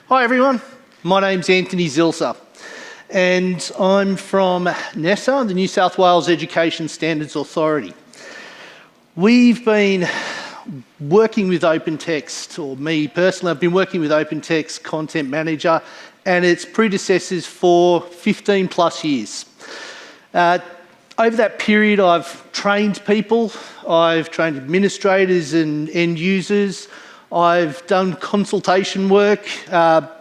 Hi everyone, my name's Anthony Zilcer and I'm from NSW, the New South Wales Education Standards Authority. We've been working with OpenText, or me personally, I've been working with OpenText Content Manager and its predecessors for 15 plus years. Over that period I've trained people, I've trained administrators and end users, I've done consultation work,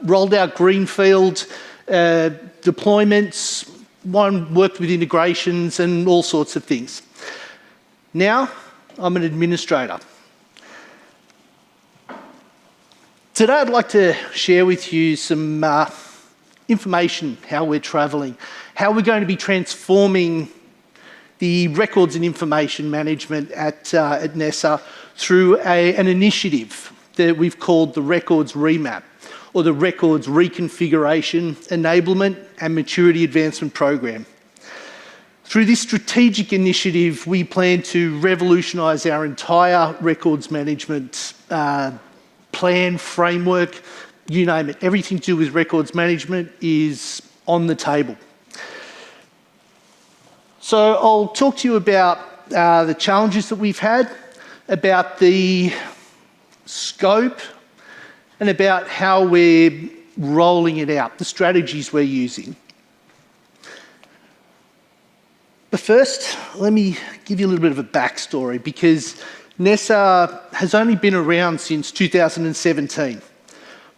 rolled out greenfield deployments, worked with integrations and all sorts of things. Now, I'm an administrator. Today I'd like to share with you some information, how we're travelling, how we're going to be transforming the records and information management at NSW through an initiative that we've called the Records Remap, or the Records Reconfiguration, Enablement and Maturity Advancement Program. Through this strategic initiative, we plan to revolutionise our entire records management plan, framework, you name it. Everything to do with records management is on the table. So I'll talk to you about the challenges that we've had, about the scope, and about how we're rolling it out, the strategies we're using. But first, let me give you a little bit of a backstory, because NSW has only been around since 2017.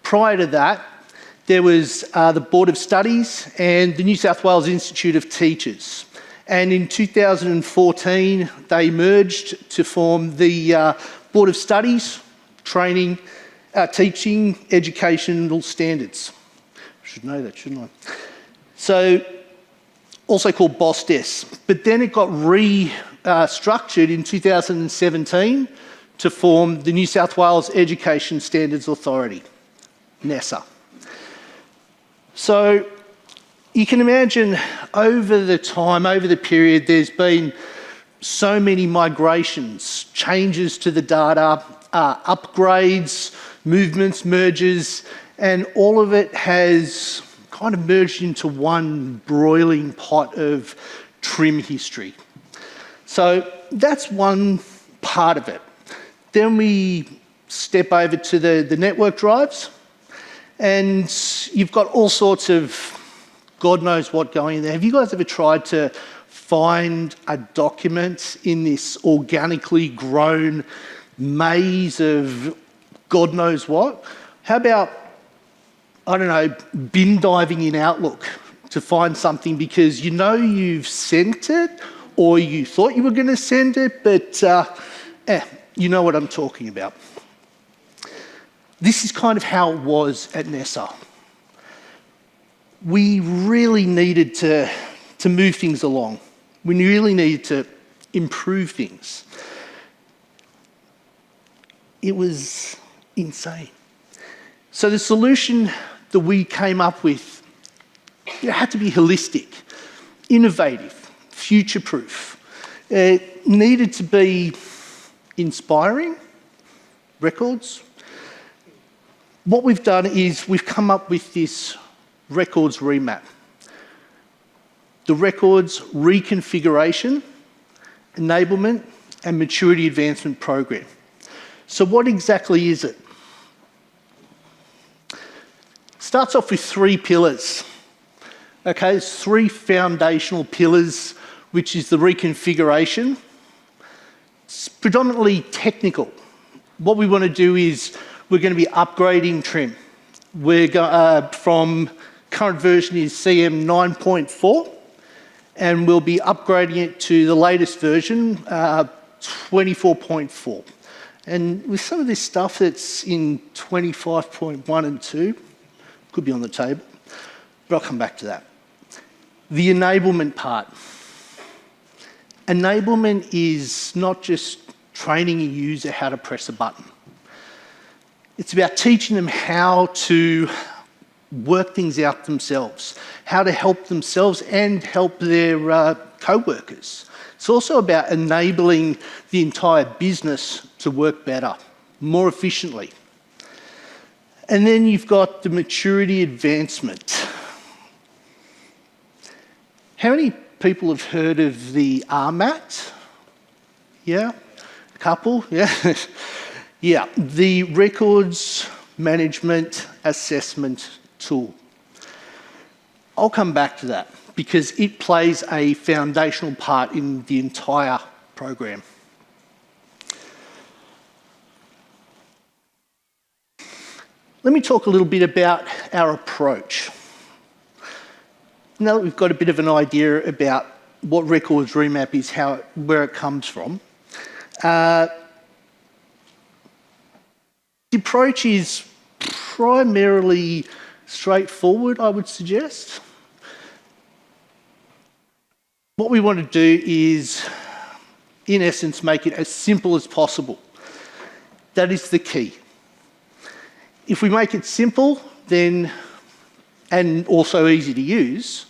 Prior to that, there was the Board of Studies and the New South Wales Institute of Teachers. And in 2014, they merged to form the Board of Studies, Teaching Educational Standards. I should know that, shouldn't I? So, also called BOSTES. But then it got restructured in 2017 to form the New South Wales Education Standards Authority, NSW. So, you can imagine over the period, there's been so many migrations, changes to the data, upgrades, movements, mergers, and all of it has kind of merged into one broiling pot of trim history. So that's one part of it. Then we step over to the network drives, and you've got all sorts of God knows what going in there. Have you guys ever tried to find a document in this organically grown maze of God knows what? How about, I don't know, bin diving in Outlook to find something because you know you've sent it or you thought you were going to send it, but you know what I'm talking about. This is kind of how it was at NSW. We really needed to move things along. We really needed to improve things. It was insane. So the solution that we came up with, it had to be holistic, innovative, future-proof. It needed to be inspiring, records. What we've done is we've come up with this Records Remap, the Records Reconfiguration, Enablement and Maturity Advancement Program. So what exactly is it? Starts off with 3 pillars. Okay, it's 3 foundational pillars, which is the reconfiguration. It's predominantly technical. What we want to do is we're going to be upgrading trim. From current version is CM 9.4, and we'll be upgrading it to the latest version, 24.4. And with some of this stuff that's in 25.1 and 2, could be on the table, but I'll come back to that. The enablement part. Enablement is not just training a user how to press a button. It's about teaching them how to work things out themselves, how to help themselves and help their co-workers. It's also about enabling the entire business to work better, more efficiently. And then you've got the maturity advancement. How many people have heard of the RMAT? Yeah? A couple? Yeah? Yeah, the Records Management Assessment Tool. I'll come back to that because it plays a foundational part in the entire program. Let me talk a little bit about our approach. Now that we've got a bit of an idea about what Records Remap is, where it comes from, the approach is primarily straightforward, I would suggest. What we want to do is, in essence, make it as simple as possible. That is the key. If we make it simple, then, and also easy to use,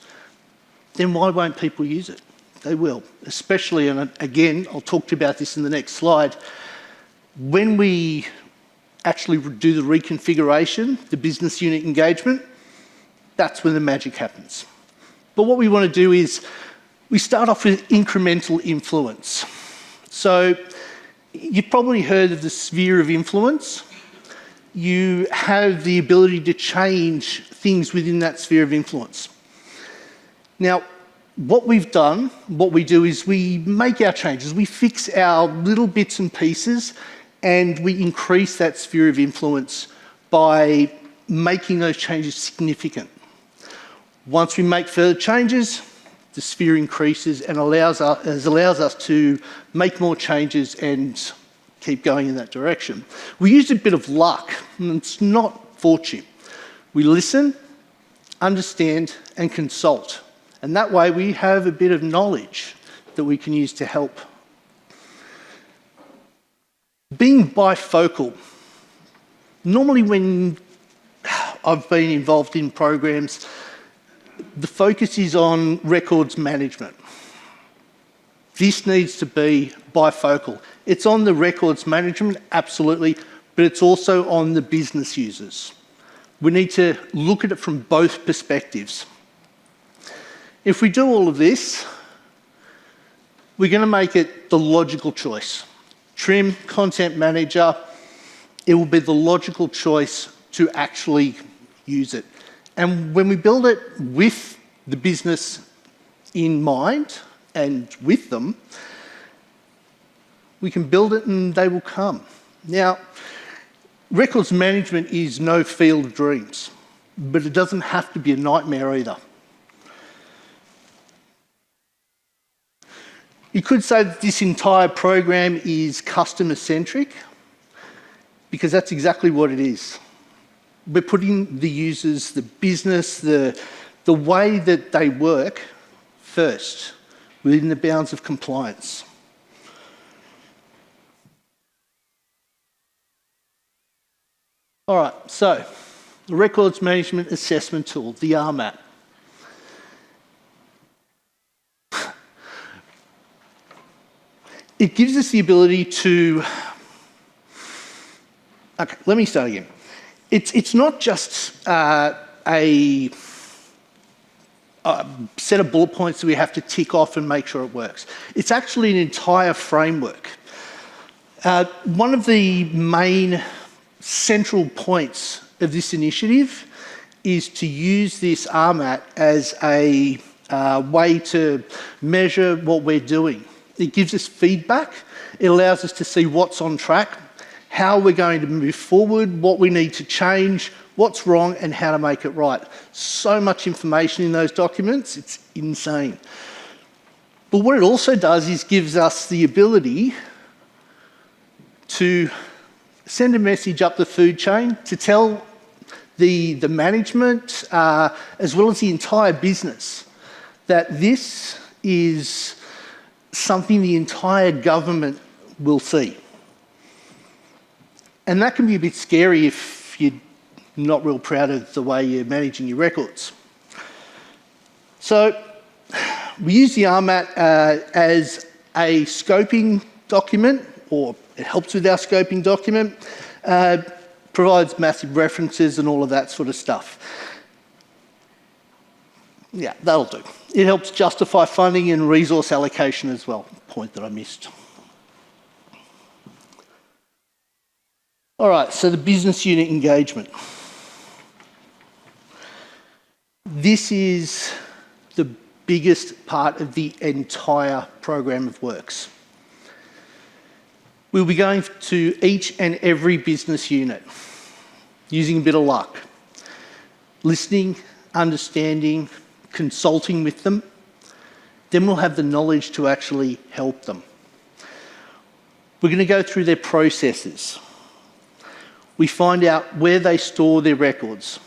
then why won't people use it? They will, especially, and again, I'll talk to you about this in the next slide, when we actually do the reconfiguration, the business unit engagement, that's when the magic happens. But what we want to do is, we start off with incremental influence. So, you've probably heard of the sphere of influence. You have the ability to change things within that sphere of influence. Now, what we've done, what we do is we make our changes, we fix our little bits and pieces, and we increase that sphere of influence by making those changes significant. Once we make further changes, the sphere increases and allows us to make more changes and keep going in that direction. We use a bit of luck, and it's not fortune. We listen, understand, and consult. And that way we have a bit of knowledge that we can use to help. Being bifocal. Normally when I've been involved in programs, the focus is on records management. This needs to be bifocal. It's on the records management, absolutely, but it's also on the business users. We need to look at it from both perspectives. If we do all of this, we're going to make it the logical choice. Trim, Content Manager, it will be the logical choice to actually use it. And when we build it with the business in mind and with them, we can build it and they will come. Now, records management is no field of dreams, but it doesn't have to be a nightmare either. You could say that this entire program is customer-centric, because that's exactly what it is. We're putting the users, the business, the way that they work first, within the bounds of compliance. All right, so the Records Management Assessment Tool, the RMAT. It gives us the ability to... Okay, let me start again. It's not just a set of bullet points that we have to tick off and make sure it works. It's actually an entire framework. One of the main central points of this initiative is to use this RMAT as a way to measure what we're doing. It gives us feedback. It allows us to see what's on track, how we're going to move forward, what we need to change, what's wrong, and how to make it right. So much information in those documents, it's insane. But what it also does is gives us the ability to send a message up the food chain to tell the management, as well as the entire business, that this is something the entire government will see. And that can be a bit scary if you're not real proud of the way you're managing your records. So we use the RMAT as a scoping document, or it helps with our scoping document, provides massive references and all of that sort of stuff. Yeah, that'll do. It helps justify funding and resource allocation as well, point that I missed. All right, so the business unit engagement. This is the biggest part of the entire program of works. We'll be going to each and every business unit, using a bit of luck, listening, understanding, consulting with them. Then we'll have the knowledge to actually help them. We're going to go through their processes. We find out where they store their records,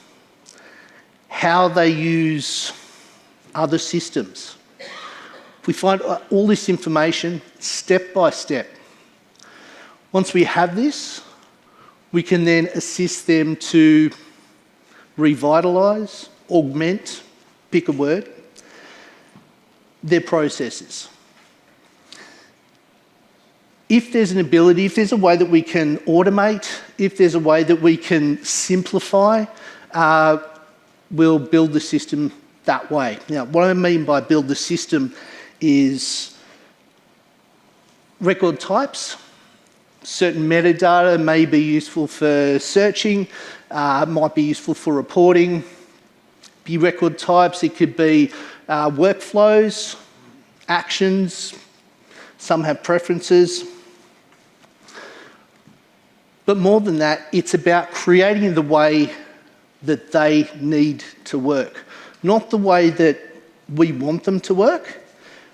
how they use other systems. We find all this information step by step. Once we have this, we can then assist them to revitalise, augment, pick a word, their processes. If there's an ability, if there's a way that we can automate, if there's a way that we can simplify, we'll build the system that way. Now, what I mean by build the system is record types. Certain metadata may be useful for searching, might be useful for reporting. Be record types, it could be workflows, actions, some have preferences. But more than that, it's about creating the way that they need to work, not the way that we want them to work,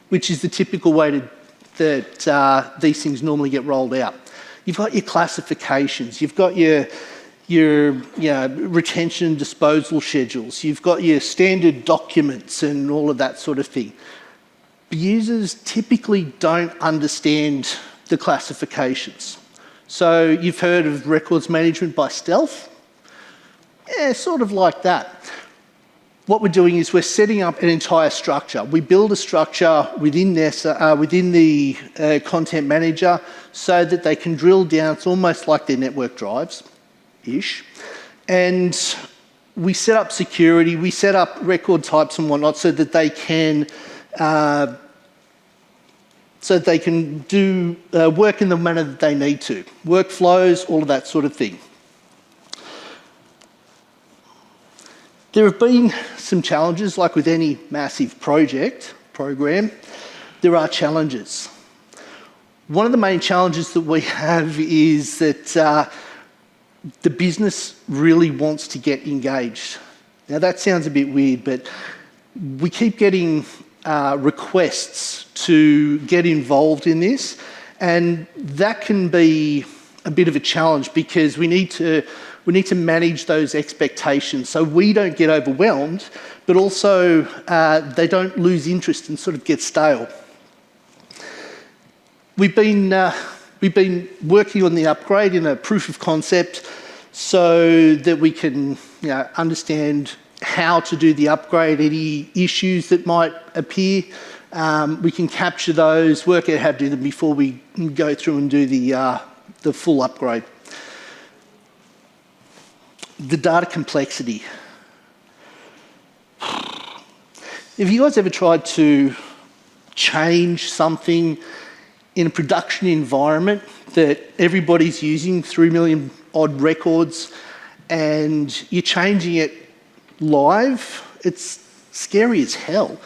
which is the typical way that these things normally get rolled out. You've got your classifications, you've got your retention and disposal schedules, you've got your standard documents and all of that sort of thing. Users typically don't understand the classifications. So you've heard of records management by stealth? Yeah, sort of like that. What we're doing is we're setting up an entire structure. We build a structure within the content manager so that they can drill down. It's almost like their network drives-ish. And we set up security, we set up record types and whatnot so that they can do work in the manner that they need to. Workflows, all of that sort of thing. There have been some challenges, like with any massive program, there are challenges. One of the main challenges that we have is that the business really wants to get engaged. Now that sounds a bit weird, but we keep getting requests to get involved in this, and that can be a bit of a challenge because we need to manage those expectations so we don't get overwhelmed, but also they don't lose interest and sort of get stale. We've been working on the upgrade in a proof of concept so that we can understand how to do the upgrade, any issues that might appear. We can capture those, work out how to do them before we go through and do the full upgrade. The data complexity. Have you guys ever tried to change something in a production environment that everybody's using 3 million odd records and you're changing it live? It's scary as hell.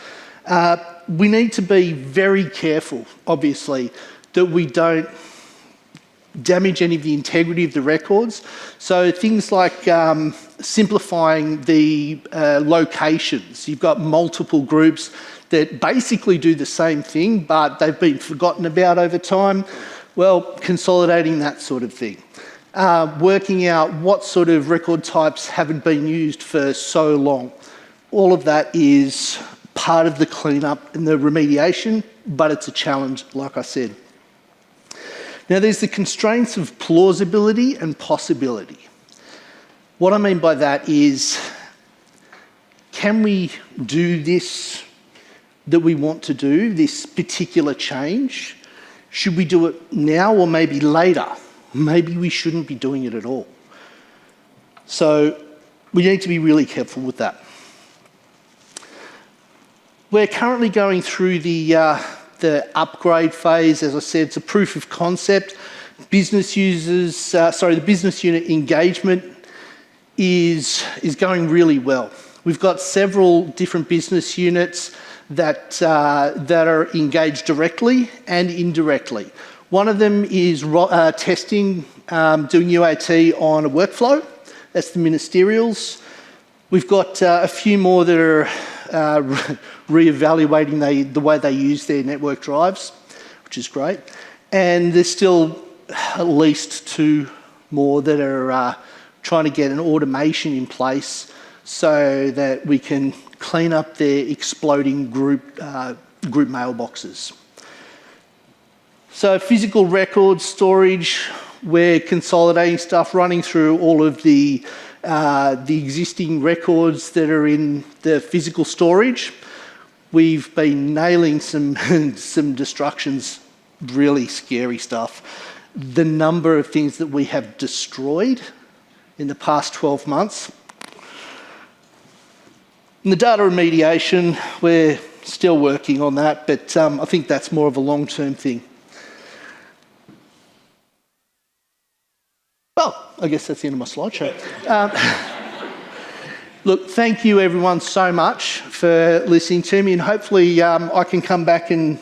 We need to be very careful, obviously, that we don't damage any of the integrity of the records. So things like simplifying the locations. You've got multiple groups that basically do the same thing, but they've been forgotten about over time. Well, consolidating that sort of thing. Working out what sort of record types haven't been used for so long. All of that is part of the cleanup and the remediation, but it's a challenge, like I said. Now, there's the constraints of plausibility and possibility. What I mean by that is, can we do this that we want to do, this particular change? Should we do it now or maybe later? Maybe we shouldn't be doing it at all. So we need to be really careful with that. We're currently going through the upgrade phase. As I said, it's a proof of concept. Business users, the business unit engagement is going really well. We've got several different business units that are engaged directly and indirectly. One of them is testing, doing UAT on a workflow. That's the ministerials. We've got a few more that are re-evaluating the way they use their network drives, which is great. And there's still at least 2 more that are trying to get an automation in place so that we can clean up their exploding group mailboxes. So physical record storage, we're consolidating stuff, running through all of the existing records that are in the physical storage. We've been nailing some destructions, really scary stuff. The number of things that we have destroyed in the past 12 months. And the data remediation, we're still working on that, but I think that's more of a long-term thing. Well, I guess that's the end of my slideshow. Look, thank you everyone so much for listening to me, and hopefully I can come back and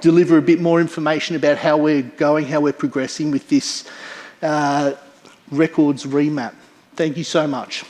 deliver a bit more information about how we're going, how we're progressing with this records remap. Thank you so much.